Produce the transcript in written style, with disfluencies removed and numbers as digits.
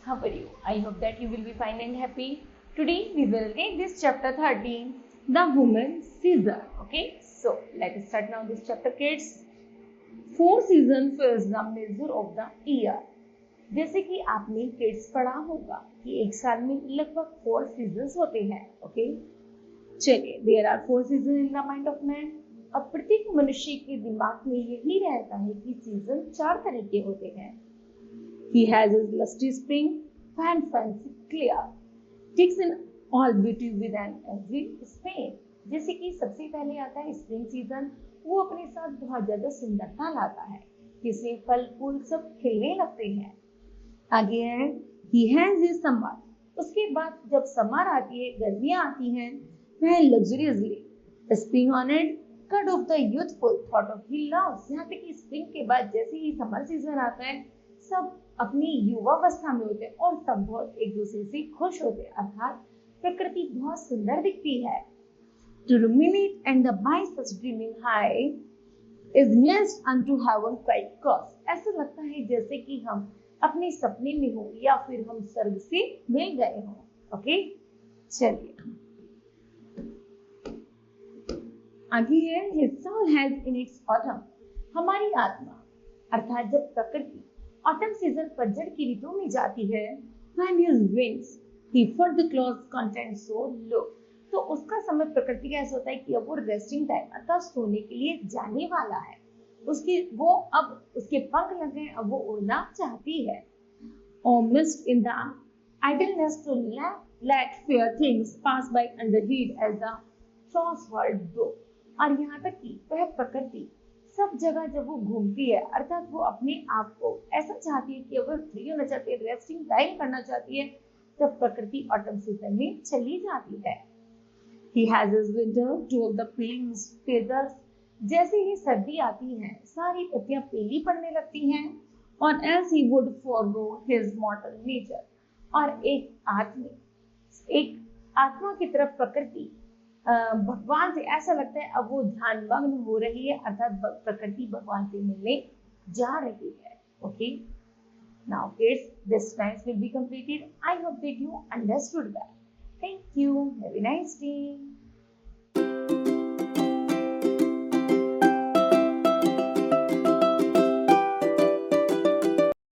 how are you? I hope that you will be fine and happy. Today we will read this chapter 13, The Woman Season. Okay, so let us start now this chapter, kids. 4 seasons is the measure of the year. जैसे कि आपने kids पढ़ा होगा कि एक साल में लगभग 4 सीजन्स होते हैं. ओके, चलिए, there are 4 season in the mind of man. अब प्रत्येक मनुष्य के दिमाग में यही रहता है कि सीजन 4 तरह के होते हैं. He has his lusty spring, fan fancy clear, takes in all beauty with an every Spain. जैसे कि सबसे पहले आता है स्प्रिंग सीजन. वो अपने साथ बहुत ज्यादा सुंदरता लाता है, जिसमें फल फूल सब खिलने लगते हैं. आगे है He has his summer. उसके बाद जब समर आती है, गर्मियां आती हैं, वह luxuriously spring on it, cut off the youthful thought of he loves. यहाँ पे कि स्प्रिंग के बाद जैसे ही समर सीजन आता है, सब अपनी युवावस्था में होते हैं और सब बहुत एक दूसरे से खुश होते हैं. अर्थात प्रकृति बहुत सुंदर दिखती है. To ruminate and the by such dreaming high is next unto heaven quite cause. ऐसा लगता है जैसे कि हम अपने सपने में हो या फिर हम स्वर्ग से मिल गए हो. ओके, चलिए आगे है His soul has in its autumn. हमारी आत्मा अर्थात जब प्रकृति ऑटम सीजन पतझड़ की ऋतु में जाती है, when his wings he for the clothes content so low, तो उसका समय प्रकृति का ऐसा होता है कि अब वो रेस्टिंग टाइम अर्थात सोने के लिए जाने वाला है. अब उसके पंख लग गए, अब वो उड़ना चाहती है. Oh mist in the idleness to let fair things pass by under heat as the crossword go. और यहाँ तक कि वह प्रकृति सब जगह जब वो घूमती है, अर्थात वो अपने आप को ऐसा चाहती है कि अगर फ्री होना चाहती है, रेस्टिंग टाइम करना चाहती है, तब प्रकृति ऑटम सीजन में चली जाती है. He has his winter, two of the peeling feathers. जैसे ही सर्दी आती है, सारी पत्तियां पीली पड़ने लगती हैं. और as he would forego his mortal nature, और एक आत्मा की तरफ प्रकृति भगवान से ऐसा लगता है अब वो ध्यानमग्न हो रही है, अर्थात प्रकृति भगवान से मिलने जा रही है. Okay, now kids, this times will be completed. I hope that you understood that. Thank you. Have a nice day.